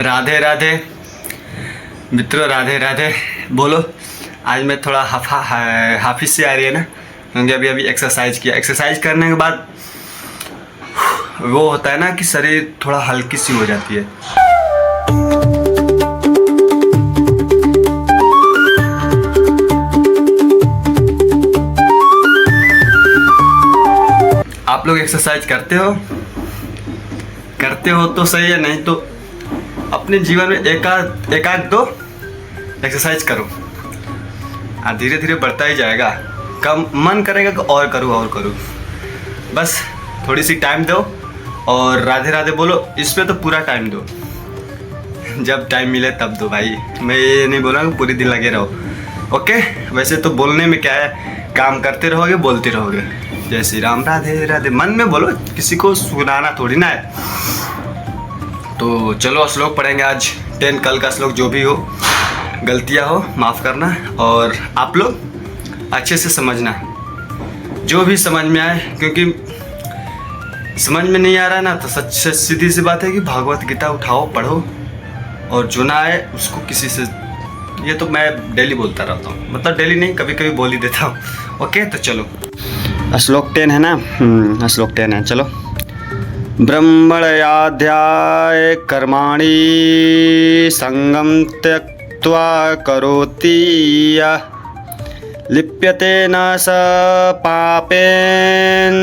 राधे राधे मित्रों, राधे राधे। बोलो। आज मैं थोड़ा हाफिज से आ रही है ना, क्योंकि अभी अभी एक्सरसाइज किया। एक्सरसाइज करने के बाद वो होता है ना कि शरीर थोड़ा हल्की सी हो जाती है। आप लोग एक्सरसाइज करते हो तो सही है, नहीं तो अपने जीवन में एकाध दो एक्सरसाइज करो। धीरे धीरे बढ़ता ही जाएगा। कम मन करेगा कि और करूँ। बस थोड़ी सी टाइम दो और राधे राधे बोलो। इस पे तो पूरा टाइम दो, जब टाइम मिले तब दो भाई। मैं ये नहीं बोल रहा कि पूरे दिन लगे रहो। ओके, वैसे तो बोलने में क्या है, काम करते रहोगे, बोलते रहोगे। जय श्री राम, राधे राधे मन में बोलो, किसी को सुनाना थोड़ी ना है। तो चलो श्लोक पढ़ेंगे आज 10। कल का श्लोक जो भी हो, गलतियाँ हो माफ़ करना, और आप लोग अच्छे से समझना, जो भी समझ में आए। क्योंकि समझ में नहीं आ रहा है ना, तो सच सीधी सी बात है कि भागवत गीता उठाओ, पढ़ो, और जो ना आए उसको किसी से, ये तो मैं डेली बोलता रहता हूँ, मतलब डेली नहीं, कभी कभी बोल ही देता हूँ। ओके, तो चलो श्लोक 10 है ना। श्लोक 10 है, चलो। ब्रह्मण्याध्याय कर्माणि संगम त्यक्त्वा करोति यः लिप्यते न स पापेन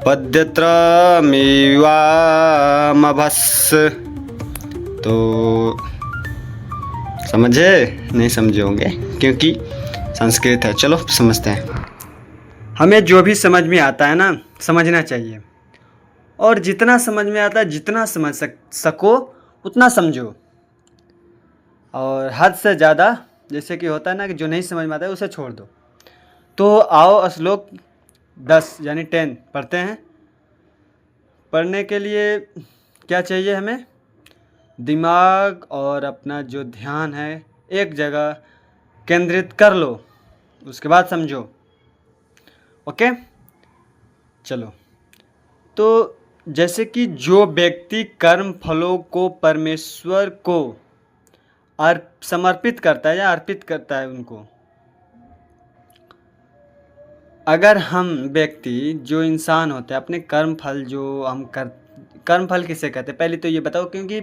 पद्यत्रमीवामभस्। तो समझे? नहीं समझे होंगे क्योंकि संस्कृत है। चलो समझते हैं। हमें जो भी समझ में आता है ना, समझना चाहिए, और जितना समझ में आता है, जितना समझ सको उतना समझो, और हद से ज़्यादा जैसे कि होता है ना कि जो नहीं समझ में आता है उसे छोड़ दो। तो आओ श्लोक 10 यानी 10 पढ़ते हैं। पढ़ने के लिए क्या चाहिए हमें? दिमाग और अपना जो ध्यान है एक जगह केंद्रित कर लो, उसके बाद समझो। ओके, चलो। तो जैसे कि जो व्यक्ति कर्म फलों को परमेश्वर को समर्पित करता है या अर्पित करता है उनको, अगर हम व्यक्ति जो इंसान होते हैं अपने कर्म फल जो हम कर्म फल किसे कहते हैं पहले तो ये बताओ, क्योंकि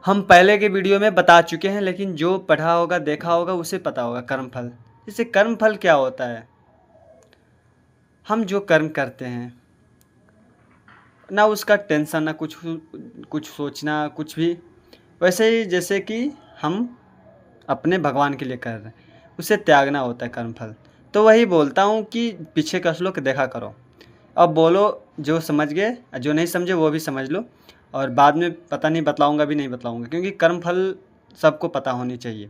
हम पहले के वीडियो में बता चुके हैं, लेकिन जो पढ़ा होगा देखा होगा उसे पता होगा कर्म फल। जैसे कर्म फल क्या होता है, हम जो कर्म करते हैं ना उसका टेंशन, ना कुछ सोचना, कुछ भी। वैसे ही जैसे कि हम अपने भगवान के लिए कर रहे हैं, उसे त्यागना होता है कर्मफल। तो वही बोलता हूँ कि पीछे का श्लोक देखा करो। अब बोलो, जो समझ गए, जो नहीं समझे वो भी समझ लो, और बाद में पता नहीं बतलाऊँगा भी नहीं बतलाऊँगा, क्योंकि कर्मफल सबको पता होनी चाहिए।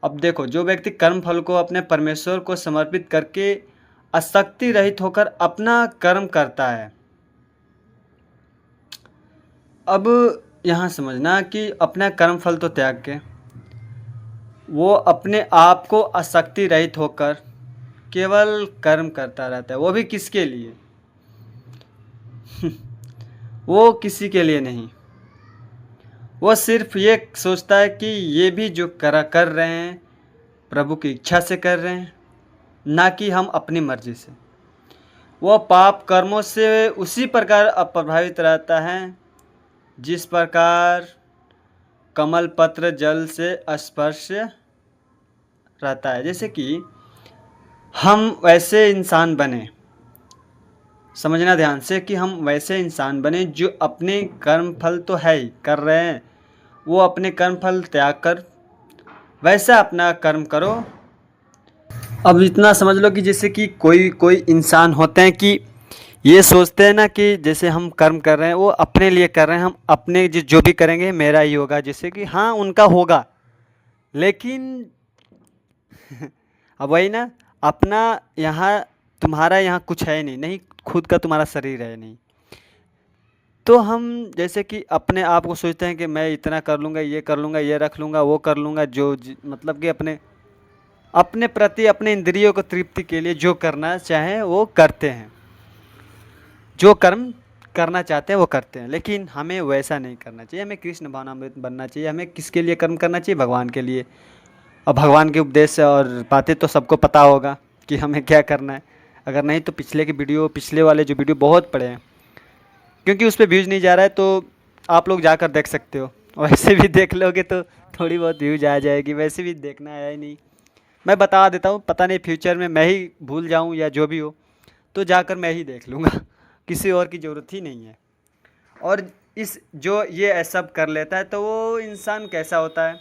अब देखो, जो व्यक्ति कर्मफल को अपने परमेश्वर को समर्पित करके आसक्ति रहित होकर अपना कर्म करता है। अब यहाँ समझना कि अपना कर्म फल तो त्याग के वो अपने आप को आसक्ति रहित होकर केवल कर्म करता रहता है। वो भी किसके लिए? वो किसी के लिए नहीं। वो सिर्फ ये सोचता है कि ये भी जो कर रहे हैं प्रभु की इच्छा से कर रहे हैं, ना कि हम अपनी मर्जी से। वो पाप कर्मों से उसी प्रकार प्रभावित रहता है जिस प्रकार कमल पत्र जल से स्पर्श रहता है। जैसे कि हम वैसे इंसान बने, समझना ध्यान से, कि हम वैसे इंसान बने जो अपने कर्म फल तो है ही कर रहे हैं, वो अपने कर्म फल त्याग कर वैसा अपना कर्म करो। अब इतना समझ लो कि जैसे कि कोई इंसान होते हैं कि ये सोचते हैं ना कि जैसे हम कर्म कर रहे हैं वो अपने लिए कर रहे हैं, हम अपने जो भी करेंगे मेरा ही होगा। जैसे कि हाँ उनका होगा, लेकिन अब वही ना, अपना यहाँ तुम्हारा यहाँ कुछ है नहीं, खुद का तुम्हारा शरीर है नहीं। तो हम जैसे कि अपने आप को सोचते हैं कि मैं इतना कर लूँगा, ये कर लूँगा, ये रख लूँगा, वो कर लूँगा, जो मतलब कि अपने प्रति अपने इंद्रियों को तृप्ति के लिए जो करना चाहें वो करते हैं, जो कर्म करना चाहते हैं वो करते हैं, लेकिन हमें वैसा नहीं करना चाहिए। हमें कृष्ण भावनामृत बनना चाहिए। हमें किसके लिए कर्म करना चाहिए? भगवान के लिए। और भगवान के उपदेश और बातें तो सबको पता होगा कि हमें क्या करना है। अगर नहीं तो पिछले वाले जो वीडियो बहुत पड़े हैं, क्योंकि उस पर व्यूज़ नहीं जा रहा है, तो आप लोग जाकर देख सकते हो। वैसे भी देख लोगे तो थोड़ी बहुत व्यूज आ जाएगी, वैसे भी देखना है ही नहीं। मैं बता देता हूँ, पता नहीं फ्यूचर में मैं ही भूल जाऊँ या जो भी हो, तो जाकर मैं ही देख लूँगा। किसी और की ज़रूरत ही नहीं है। और इस जो ये सब कर लेता है तो वो इंसान कैसा होता है?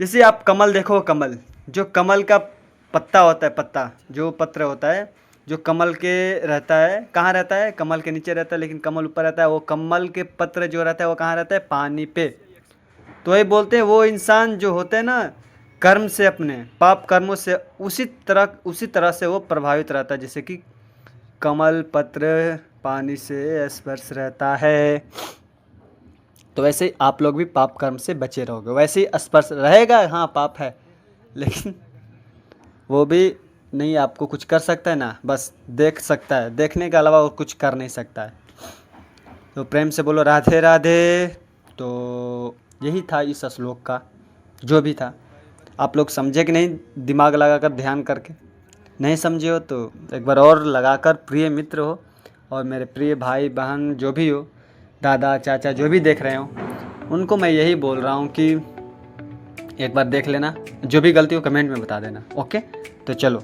जैसे आप कमल देखो, कमल, जो कमल का पत्ता होता है, पत्ता जो पत्र होता है, जो कमल के रहता है, कहाँ रहता है? कमल के नीचे रहता है, लेकिन कमल ऊपर रहता है। वो कमल के पत्र जो रहता है वो कहाँ रहता है? पानी पे। तो ये बोलते हैं वो इंसान जो होते हैं ना, कर्म से, अपने पाप कर्मों से उसी तरह से वो प्रभावित रहता है, जैसे कि कमल पत्र पानी से स्पर्श रहता है। तो वैसे ही आप लोग भी पाप कर्म से बचे रहोगे। वैसे ही स्पर्श रहेगा, हाँ पाप है, लेकिन वो भी नहीं आपको कुछ कर सकता है ना, बस देख सकता है, देखने के अलावा वो कुछ कर नहीं सकता है। तो प्रेम से बोलो राधे राधे। तो यही था इस श्लोक का, जो भी था। आप लोग समझे कि नहीं? दिमाग लगाकर ध्यान करके। नहीं समझे हो तो एक बार और लगाकर, प्रिय मित्र हो और मेरे प्रिय भाई बहन जो भी हो, दादा चाचा जो भी देख रहे हो, उनको मैं यही बोल रहा हूँ कि एक बार देख लेना। जो भी गलती हो कमेंट में बता देना। ओके, तो चलो।